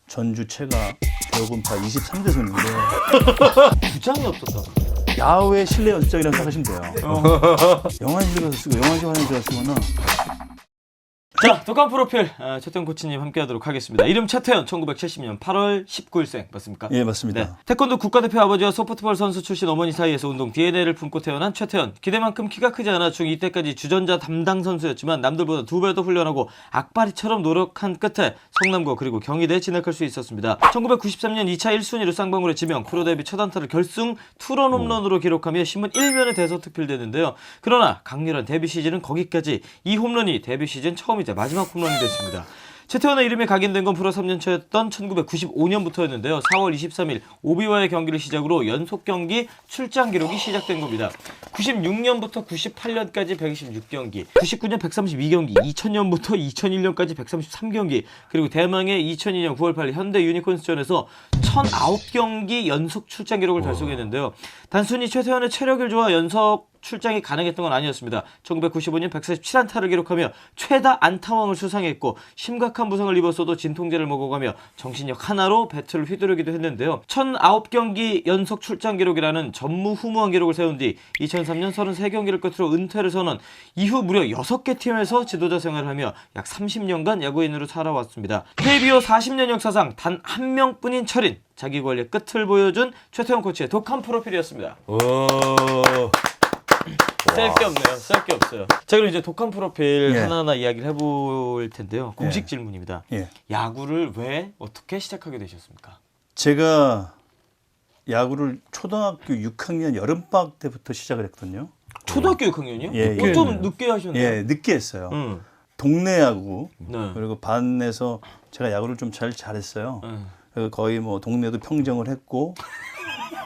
전주 최가 대호군파 23대 손인데 부장이 없었다. 야외 실내 연습장이라고 생각하시면 돼요. 영화실 가서 쓰고 영화실 화장실 가서 쓰거나. 자, 독한 프로필 최태원 코치님 함께하도록 하겠습니다. 이름 최태원, 1970년 8월 19일생 맞습니까? 예, 맞습니다. 네. 태권도 국가대표 아버지와 소프트볼 선수 출신 어머니 사이에서 운동 DNA를 품고 태어난 최태원. 기대만큼 키가 크지 않아 중2 때까지 주전자 담당 선수였지만 남들보다 2배 더 훈련하고 악바리처럼 노력한 끝에 성남고 그리고 경희대에 진학할 수 있었습니다. 1993년 2차 1순위로 쌍방울에 지명, 프로 데뷔 첫 안타를 결승 투런 홈런으로 기록하며 신문 1면에 대서특필되는데요. 그러나 강렬한 데뷔 시즌은 거기까지. 이 홈런이 데뷔 시즌 처음이자 마지막 홈런이 됐습니다. 최태원의 이름이 각인된 건 프로 3년차였던 1995년부터였는데요. 4월 23일 오비와의 경기를 시작으로 연속 경기 출장 기록이 시작된 겁니다. 96년부터 98년까지 126경기, 99년 132경기, 2000년부터 2001년까지 133경기, 그리고 대망의 2002년 9월 8일 현대 유니콘스전에서 1009경기 연속 출장 기록을 달성했는데요. 단순히 최태원의 체력을 좋아 연속 출장이 가능했던 건 아니었습니다. 1995년 147안타를 기록하며 최다 안타왕을 수상했고 심각한 부상을 입었어도 진통제를 먹어가며 정신력 하나로 배트를 휘두르기도 했는데요. 1009경기 연속 출장 기록이라는 전무후무한 기록을 세운 뒤 2003년 33경기를 끝으로 은퇴를 선언. 이후 무려 6개 팀에서 지도자 생활을 하며 약 30년간 야구인으로 살아왔습니다. KBO 40년 역사상 단 한 명뿐인 철인, 자기 관리의 끝을 보여준 최태원 코치의 독한 프로필이었습니다. 셀 게 없네요. 셀 게 없어요. 자, 그럼 이제 독한 프로필 예. 하나하나 이야기를 해볼 텐데요. 공식 질문입니다. 예. 야구를 왜 어떻게 시작하게 되셨습니까? 제가 야구를 초등학교 6학년 여름방학 때부터 시작을 했거든요. 초등학교 6학년이요? 예, 예. 좀 늦게 하셨네요. 예, 늦게 했어요. 동네 야구 네. 그리고 반에서 제가 야구를 좀 잘했어요. 네. 그래서 거의 뭐 동네도 평정을 했고.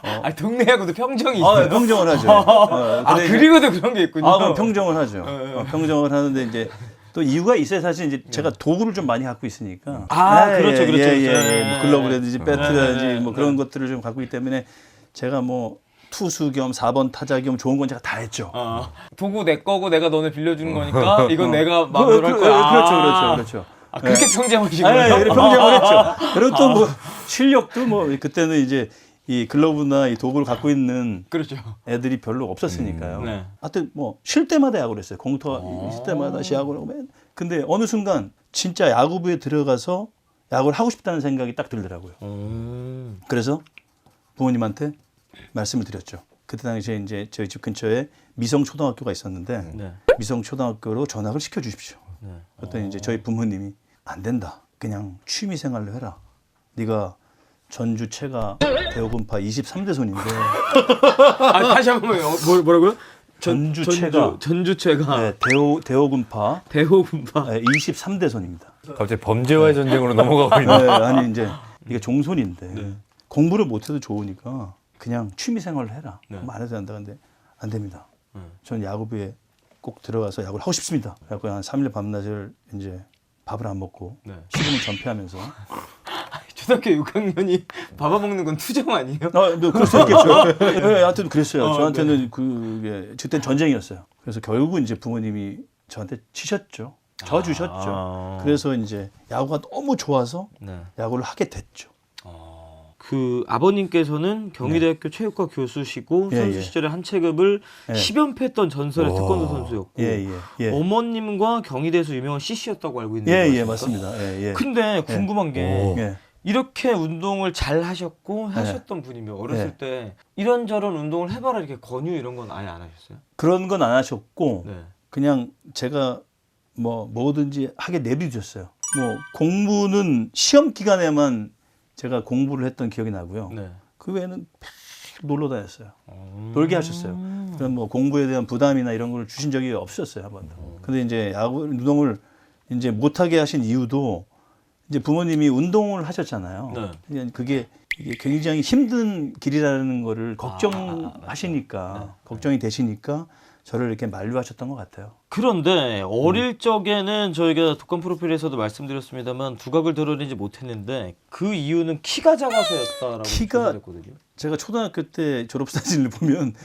아, 동네 야구도 평정이 있어요? 평정을 하죠. 아, 근데 이제- 그리고도 그런 게 있군요. 그럼 평정을 하죠. 평정을 하는데 이제 또 이유가 있어요. 사실 이제 제가 도구를 좀 많이 갖고 있으니까. 그렇죠, 그렇죠, 예, 그렇죠. 뭐 글러브라든지 배트라든지 네, 뭐 그런 것들을 좀 갖고 있기 때문에 제가 뭐 투수 겸 4번 타자 겸 좋은 건 제가 다 했죠. 도구 내 거고 내가 너네 빌려주는 거니까 이건 내가 마음대로 할 거야. 그렇죠. 그렇게 평정하시군요. 예, 평정을 했죠. 그리고 또 뭐 실력도 뭐 그때는 이제 이 글러브나 이 도구를 갖고 있는 그렇죠. 애들이 별로 없었으니까요. 네. 하여튼 뭐 쉴 때마다 야구를 했어요. 공터가 있을 때마다 야구를 하고. 근데 어느 순간 진짜 야구부에 들어가서 야구를 하고 싶다는 생각이 딱 들더라고요. 그래서 부모님한테 말씀을 드렸죠. 그때 당시에 이제 저희 집 근처에 미성 초등학교가 있었는데 네. 미성 초등학교로 전학을 시켜 주십시오. 그랬더니 이제 저희 부모님이 안 된다. 그냥 취미 생활로 해라. 네가 전주 최가 대호군파 23대 손인데 다시 한번 뭐라고요? 전주 최가 네, 대호군파 대호군파 23대 손입니다. 갑자기 범죄와의 전쟁으로 넘어가고 있는. 네, 아니 이제 이게 종손인데 공부를 못해도 좋으니까 그냥 취미 생활을 해라. 안 해도 된다. 근데 안 됩니다. 전 야구부에 꼭 들어가서 야구를 하고 싶습니다. 그래서 한 3일 밤낮을 이제 밥을 안 먹고 시름을 전폐하면서 초등학교 6학년이 밥아먹는 건 투정 아니에요? 뭐 그럴 수 있겠죠. 네, 하여튼 그랬어요. 저한테는 그게 그때 전쟁이었어요. 그래서 결국은 이제 부모님이 저한테 치셨죠. 져주셨죠. 그래서 이제 야구가 너무 좋아서 야구를 하게 됐죠. 그 아버님께서는 경희대학교 체육과 교수시고 선수 시절에 한 체급을 10연패했던 전설의 태권도 선수였고 어머님과 경희대에서 유명한 CC였다고 알고 있는데 예, 맞습니다. 근데 궁금한 게 이렇게 운동을 잘 하셨던 분이면 어렸을 때 이런저런 운동을 해봐라 이렇게 권유 이런 건 아예 안 하셨어요? 그런 건 안 하셨고 그냥 제가 뭐든지 하게 내비두셨어요. 뭐 공부는 시험 기간에만 제가 공부를 했던 기억이 나고요. 그 외에는 매일 놀러 다녔어요. 놀게 하셨어요. 그런 뭐 공부에 대한 부담이나 이런 걸 주신 적이 없었어요, 한 번도. 근데 이제 야구 운동을 이제 못하게 하신 이유도 이제 부모님이 운동을 하셨잖아요. 그게 이게 굉장히 힘든 길이라는 거를 걱정하시니까 걱정이 되시니까 저를 이렇게 만류하셨던 것 같아요. 그런데 어릴 적에는 저희가 독한 프로필에서도 말씀드렸습니다만 두각을 드러내지 못했는데 그 이유는 키가 작아서였다라고 말씀드렸거든요. 제가 초등학교 때 졸업사진을 보면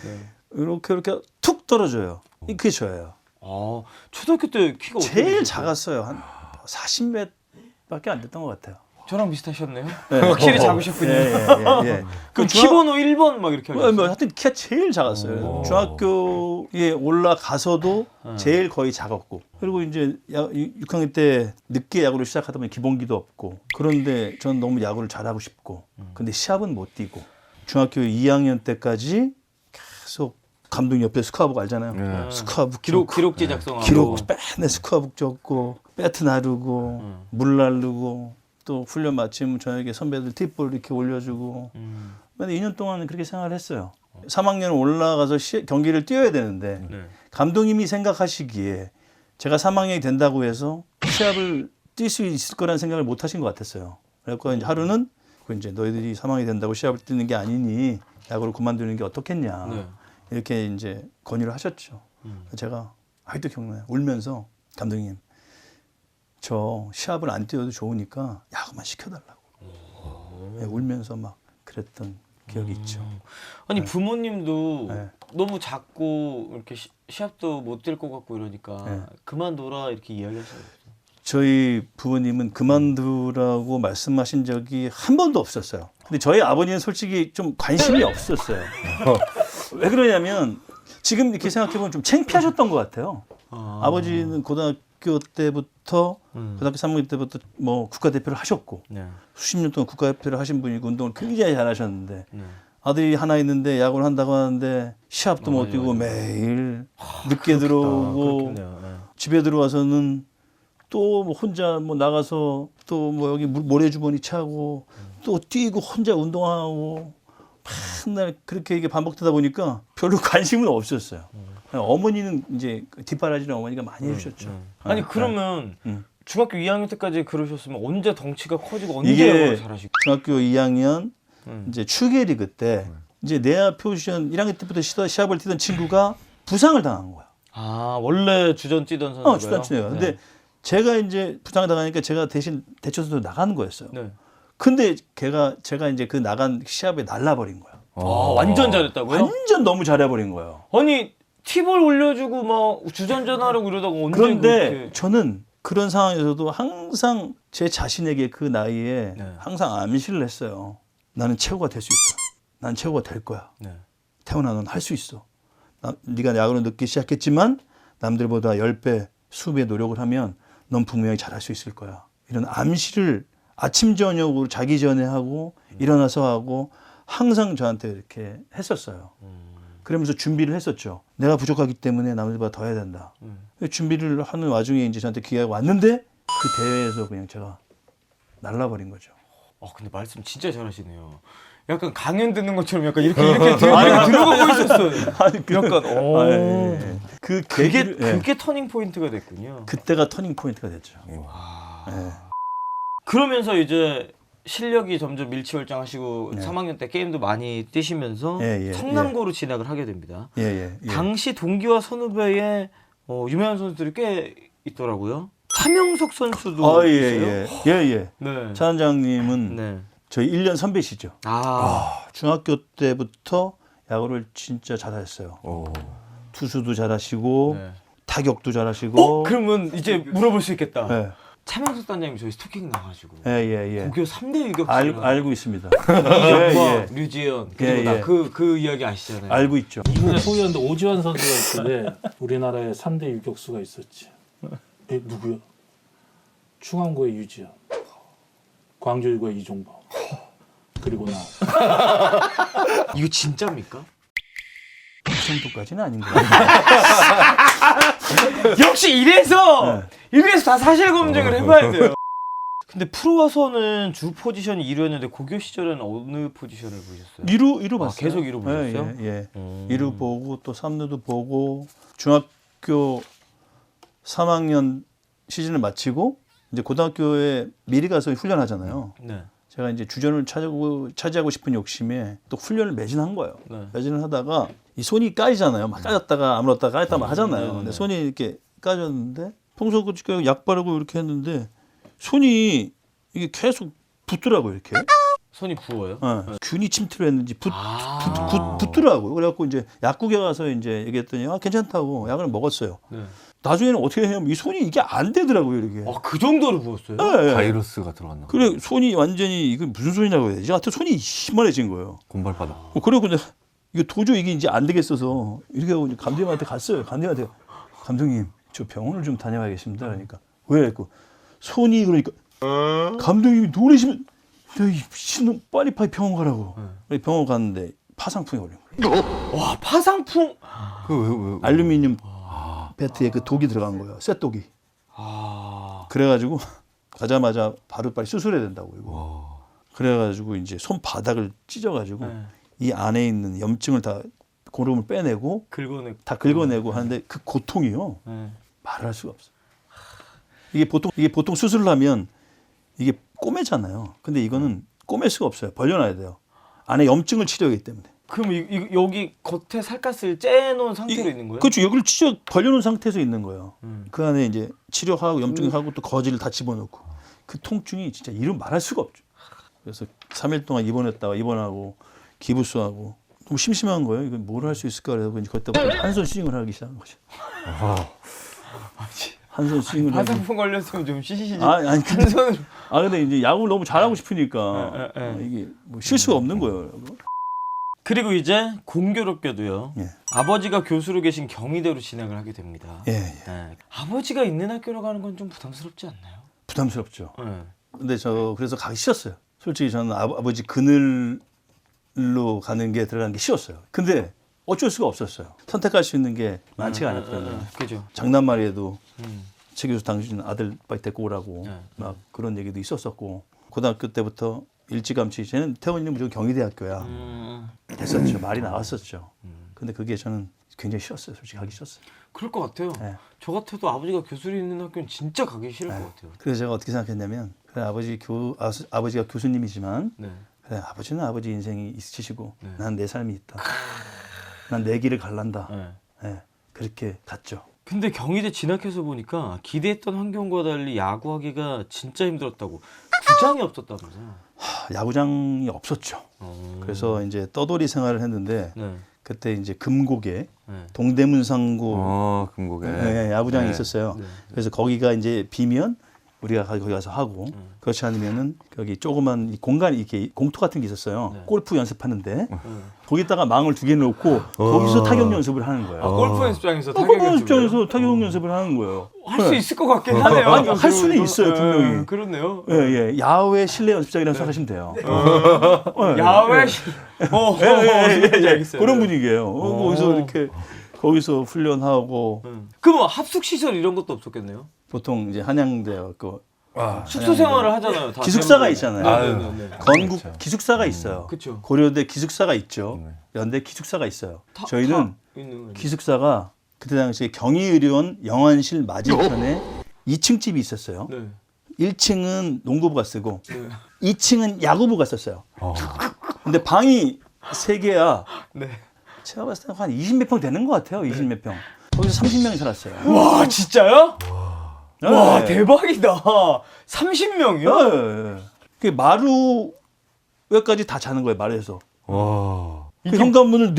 이렇게 툭 떨어져요. 그게 저예요. 초등학교 때 키가 제일 작았어요. 한 40m밖에 안 됐던 것 같아요. 저랑 비슷하셨네요. 네. 확실히 작으셨군요. 예. 그 키번호 1번 막 이렇게 하셨어요. 뭐 하여튼 키가 제일 작았어요. 중학교에 올라가서도 제일 거의 작았고, 그리고 이제 6학년 때 늦게 야구를 시작하다 보니 기본기도 없고, 그런데 저는 너무 야구를 잘하고 싶고, 근데 시합은 못 뛰고, 중학교 2학년 때까지 계속 감독 옆에 스코어북 알잖아요. 스코어북 기록지 작성하고 기록 맨날 스코어북 적고, 배트 나르고 물 나르고, 또 훈련 마치면 저에게 선배들 팁볼 이렇게 올려주고, 근데 2년 동안 그렇게 생활을 했어요. 3학년 올라가서 경기를 뛰어야 되는데 감독님이 생각하시기에 제가 3학년이 된다고 해서 시합을 뛸 수 있을 거라는 생각을 못 하신 것 같았어요. 그래서 이제 하루는 이제 너희들이 3학년이 된다고 시합을 뛰는 게 아니니 야구를 그만두는 게 어떻겠냐, 이렇게 이제 건의를 하셨죠. 제가 아직도 기억나요. 울면서 감독님, 저 시합을 안 뛰어도 좋으니까 야구만 시켜달라고. 울면서 막 그랬던 기억이 있죠. 아니 부모님도 너무 작고 이렇게 시합도 못 뛸 것 같고 이러니까 그만둬라 이렇게 이야기하셔요. 저희 부모님은 그만두라고 말씀하신 적이 한 번도 없었어요. 근데 저희 아버지는 솔직히 좀 관심이 없었어요. 왜 그러냐면 지금 이렇게 생각해보면 좀 창피하셨던 것 같아요. 아버지는 고등학교 때부터 고등학교 3학년 때부터 뭐 국가대표를 하셨고 수십 년 동안 국가대표를 하신 분이고 운동을 굉장히 잘하셨는데 아들이 하나 있는데 야구를 한다고 하는데 시합도 못 뛰고 매일 늦게 들어오고 집에 들어와서는 또 뭐 혼자 뭐 나가서 또 뭐 여기 모래주머니 차고 또 뛰고 혼자 운동하고 맨날 그렇게 이게 반복되다 보니까 별로 관심은 없었어요. 어머니는 이제 뒷바라지는 어머니가 많이 해주셨죠. 아니 그러면 중학교 2학년 때까지 그러셨으면 언제 덩치가 커지고 언제 이게 야구를 잘하시고? 중학교 2학년 이제 추계리그 때 이제 내야 포지션 1학년 때부터 시합을 뛰던 친구가 부상을 당한 거야. 아 원래 주전 뛰던 선수가요? 주전 뛰던. 근데 제가 이제 부상을 당하니까 제가 대신 대처 선수로 나가는 거였어요. 근데 제가 이제 그 나간 시합에 날라버린 거야. 완전 잘했다고요? 완전 너무 잘해버린 거예요. 아니 팁을 올려주고 막 주전전하려고 이러다가 언제 그런데 그렇게... 저는 그런 상황에서도 항상 제 자신에게 그 나이에 항상 암시를 했어요. 나는 최고가 될 수 있다. 난 최고가 될 거야. 태훈아, 넌 할 수 있어. 네가 야구를 늦게 시작했지만 남들보다 10배, 20배 노력을 하면 넌 분명히 잘할 수 있을 거야. 이런 암시를 아침 저녁으로 자기 전에 하고 일어나서 하고 항상 저한테 이렇게 했었어요. 그러면서 준비를 했었죠. 내가 부족하기 때문에 남들보다 더 해야 된다. 준비를 하는 와중에 이제 저한테 기회가 왔는데 그 대회에서 그냥 제가 날라버린 거죠. 근데 말씀 진짜 잘하시네요. 약간 강연 듣는 것처럼 약간 이렇게 들어가고 있었어요. 아니, 약간 그게 예. 터닝 포인트가 됐군요. 그때가 터닝 포인트가 됐죠. 그러면서 이제 실력이 점점 일취월장하시고 3학년 때 게임도 많이 뛰시면서 성남고로 진학을 하게 됩니다. 당시 동기와 선후배에 유명한 선수들이 꽤 있더라고요. 차명석 선수도 있어요. 네. 차 원장님은 저희 1년 선배시죠. 중학교 때부터 야구를 진짜 잘하셨어요. 투수도 잘하시고 타격도 잘하시고. 그러면 이제 물어볼 수 있겠다. 차명석 단장님 저희 스토킹 나가지고 고교 3대 유격수 알고 있습니다. 이정과 류지현 그리고 그 이야기 아시잖아요. 알고 있죠. 이분의 소개하는데 오지환 선수가 있길래 우리나라에 3대 유격수가 있었지. 누구요? 충암고의 유지현, 광주일고의 이종범, 그리고 나. 이거 진짜입니까? 그 정도까지는 아닌 것 같아요. 역시 이래서 다 사실 검증을 해봐야 돼요. 근데 프로 와서는 주 포지션이 2루였는데 고교 시절에는 어느 포지션을 보셨어요? 2루 봤어요. 계속 2루 보셨어요? 예. 2루 보고 또 3루도 보고 중학교 3학년 시즌을 마치고 이제 고등학교에 미리 가서 훈련하잖아요. 제가 이제 주전을 차지하고 싶은 욕심에 또 훈련을 매진한 거예요. 매진을 하다가 이 손이 까지잖아요. 막 까졌다가 아물었다가 까졌다가 막 하잖아요. 근데 손이 이렇게 까졌는데 평소 약 바르고 이렇게 했는데 손이 이게 계속 붓더라고요. 이렇게. 손이 부어요? 균이 침투를 했는지 붙더라고요. 그래갖고 이제 약국에 가서 이제 얘기했더니 괜찮다고 약을 먹었어요. 나중에는 어떻게 했냐면 이 손이 이게 안 되더라고요, 이게. 그 정도로 부었어요? 예, 예. 바이러스가 들어갔나? 그래 손이 완전히 이거 무슨 손이라고 해야 되지? 하여튼 손이 희만해진 거예요. 곰발바닥. 그리고 근데 이거 도저히 이게 이제 안 되겠어서 이렇게 하고 이제 감독님한테 갔어요. 감독님한테 감독님 저 병원을 좀 다녀와야겠습니다. 그러니까 왜? 그랬고 손이 그러니까 감독님이 놀라시면 야이 미친놈 빨리 병원 가라고. 그래서 병원 갔는데 파상풍이 걸린 거예요. 와, 파상풍. 왜? 알루미늄 배트에 그 독이 들어간 거예요. 쇳독이. 그래가지고 가자마자 바로 빨리 수술해야 된다고 이거. 그래가지고 이제 손바닥을 찢어가지고 이 안에 있는 염증을 다 고름을 빼내고 다 긁어내고 하는데 그 고통이요 말을 할 수가 없어요. 이게 보통 수술을 하면 이게 꼬매잖아요. 근데 이거는 꼬맬 수가 없어요. 벌려놔야 돼요. 안에 염증을 치료하기 때문에. 그럼 여기 겉에 살갗을 째놓은 상태로 있는 거예요? 그렇죠. 여기를 찢어 벌려놓은 상태에서 있는 거예요. 그 안에 이제 치료하고 염증하고 또 거지를 다 집어넣고 그 통증이 진짜 이름 말할 수가 없죠. 그래서 3일 동안 입원하고 기부스하고 너무 심심한 거예요. 이거 뭘 할 수 있을까 그래서 이제 그때부터 한손 스윙을 하기 시작한 거죠. 한손 스윙을 하고. 파상풍 걸렸으면 좀 쉬시지. 아니 한 손으로. 근데 이제 야구를 너무 잘하고 싶으니까 이게 뭐 실수가 없는 거예요. 그리고 이제 공교롭게도요. 예. 아버지가 교수로 계신 경희대로 진학을 하게 됩니다. 예. 네. 아버지가 있는 학교로 가는 건 좀 부담스럽지 않나요? 부담스럽죠. 네. 근데 그래서 가기 싫었어요. 솔직히 저는 아버지 그늘로 가는 게 들어가는 게 싫었어요. 근데 어쩔 수가 없었어요. 선택할 수 있는 게 많지가 않았거든요. 그죠. 장난말이에도 최 교수 당신 아들 빨리 데리고 오라고 막 그런 얘기도 있었었고 고등학교 때부터 일찌감치 쟤는 태원이는 무조건 경희대학교야 됐었죠. 말이 나왔었죠. 근데 그게 저는 굉장히 싫었어요. 솔직히 가기 싫었어요. 그럴 것 같아요. 네. 저 같아도 아버지가 교수로 있는 학교는 진짜 가기 싫을 것 같아요. 그래서 제가 어떻게 생각했냐면 그래, 아버지가 교수님이지만 네. 그래, 아버지는 아버지 인생이 있으시고 네. 난 내 삶이 있다. 난 내 길을 갈란다. 네. 네, 그렇게 갔죠. 근데 경희대 진학해서 보니까 기대했던 환경과 달리 야구하기가 진짜 힘들었다고. 구장이 없었다면서요? 야구장이 없었죠. 그래서 이제 떠돌이 생활을 했는데 네. 그때 이제 금곡에 네. 동대문 상고 금곡에. 네, 야구장이 네. 있었어요. 네. 그래서 거기가 이제 비면 우리가 거기 가서 하고 그렇지 않으면은 거기 조그만 이 공간이 이렇게 공터 같은 게 있었어요. 네. 골프 연습하는데 거기다가 망을 2개 놓고 거기서 타격 연습을 하는 거예요. 골프 연습장에서 골프 연습장에서 타격 연습을 하는 거예요. 할 수 있을 것 같긴 하네요. 아니, 할 수는 있어요, 분명히. 그렇네요. 예, 예. 야외 실내 연습장이라고 생각하시면 돼요. 야외 알겠어요. 그런 분위기예요. 거기서 이렇게 거기서 훈련하고 그럼 합숙 시설 이런 것도 없었겠네요. 보통 이제 한양대 숙소 생활을 하잖아요. 다 기숙사가 대부분. 있잖아요. 네. 건국 그렇죠. 기숙사가 있어요. 그렇죠. 고려대 기숙사가 있죠. 연대 기숙사가 있어요. 저희는 기숙사가 그때 당시에 경희의료원 영안실 맞은편에 2층 집이 있었어요. 네. 1층은 농구부가 쓰고 네. 2층은 야구부가 썼어요. 근데 방이 3개야. 네. 제가 봤을 때 한 20몇 평 되는 것 같아요. 20몇 평. 거기서 30명이 살았어요. 와 진짜요? 네. 와 대박이다. 30명이요? 네. 그 마루에까지 다 자는 거예요. 마루에서. 와. 그 현관문을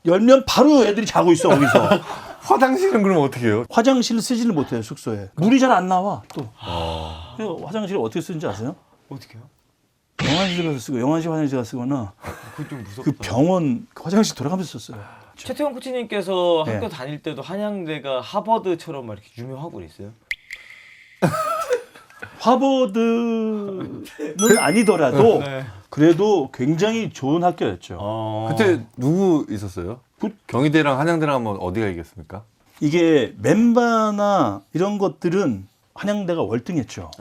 열면 바로 애들이 자고 있어 거기서. 화장실은 그럼 어떻게 해요? 화장실을 쓰지를 못해요 숙소에. 물이 잘 안 나와 또. 그래서 화장실을 어떻게 쓰는지 아세요? 어떻게요? 영안실 가서 쓰고 영안실 화장실 가서 쓰거나 그거 좀 무섭다. 그 병원 화장실 돌아가면서 썼어요. 최태원 코치님께서 네. 학교 다닐 때도 한양대가 하버드처럼 막 이렇게 유명하고 그랬어요? 하버드는 아니더라도 네. 그래도 굉장히 좋은 학교였죠. 그때 누구 있었어요? 경희대랑 한양대랑 하면 어디가 이겼습니까? 이게 멤버나 이런 것들은 한양대가 월등했죠.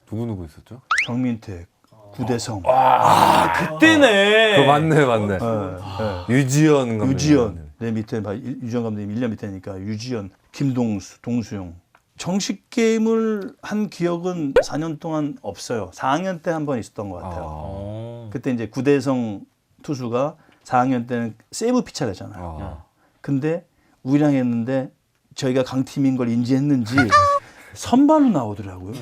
누구 있었죠? 정민택, 구대성, 그때네. 맞네. 유지연 감독님. 유지연. 내 밑에 유지연 감독님 1년 밑에니까 유지연, 김동수, 동수용. 정식 게임을 한 기억은 4년 동안 없어요. 4학년 때 한 번 있었던 것 같아요. 그때 이제 구대성 투수가 4학년 때는 세이브 피처를 했잖아요. 근데 우리랑 했는데 저희가 강팀인 걸 인지했는지 선발로 나오더라고요.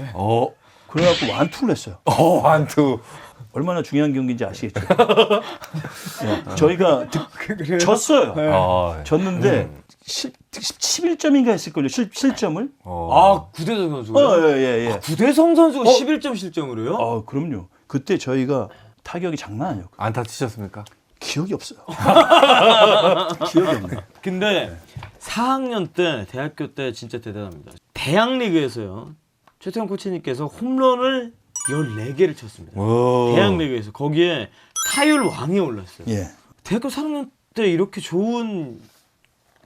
그래갖고 완투를 했어요. 완투. 얼마나 중요한 경기인지 아시겠죠? 네. 저희가 졌어요. 졌는데 11점인가 했을걸요. 실점을. 아 구대성 선수가. 예. 구대성 선수가 11점 실점을 해요? 그럼요. 그때 저희가 타격이 장난 아니었고 안타 치셨습니까? 기억이 없어요. 기억이 없네. 근데 4학년 때 대학교 때 진짜 대단합니다. 대학리그에서요. 최태원 코치님께서 홈런을 14개를 쳤습니다. 대학리그에서 거기에 타율 왕에 올랐어요. 예. 대학교 3학년 때 이렇게 좋은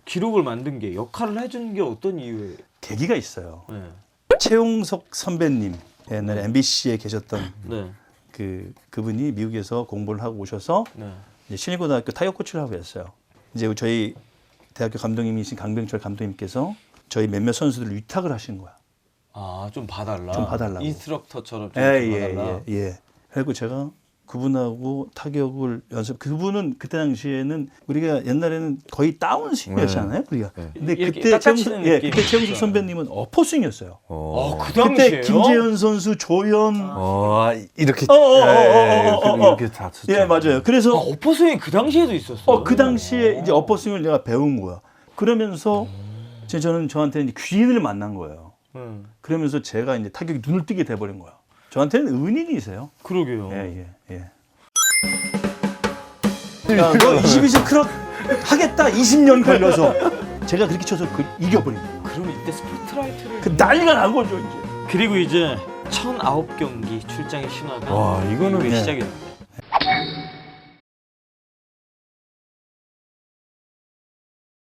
기록을 만든 게 역할을 해준 게 어떤 이유예요? 계기가 있어요. 네. 최용석 선배님 옛날에 MBC에 계셨던 네. 그분이 미국에서 공부를 하고 오셔서 네. 이제 신일고등학교 타격 코치를 하고 있어요. 이제 저희 대학교 감독님이신 강병철 감독님께서 저희 몇몇 선수들을 위탁을 하신 거야. 아, 좀 봐달라. 좀 봐달라고. 인스트럭터처럼 좀 봐달라. 예. 그리고 제가 그분하고 타격을 그분은 그때 당시에는 우리가 옛날에는 거의 다운스윙이었잖아요, 우리가. 네. 근데 이렇게 그때 깎아치는 느낌. 그때 최용석 선배님은 어퍼스윙이었어요. 그 당시에요? 그때 김재현 선수, 조현 이렇게 이렇게 다 쳤죠. 예, 맞아요. 그래서 어퍼스윙 그 당시에도 있었어요. 그 당시에 이제 어퍼스윙을 내가 배운 거야. 그러면서 저는 저한테 이제 귀인을 만난 거예요. 그러면서 제가 이제 타격이 눈을 뜨게 돼버린 거야. 저한테는 은인이세요. 그러게요. 예. 야, 너 22세 클럽 하겠다. 20년 걸려서 제가 그렇게 쳐서 이겨버린 거예요. 그럼 이때 스포트라이트를 그 난리가 난 거죠 이제. 그리고 이제 1009경기 출장의 신화가 와, 이거는 시작이 됩니다.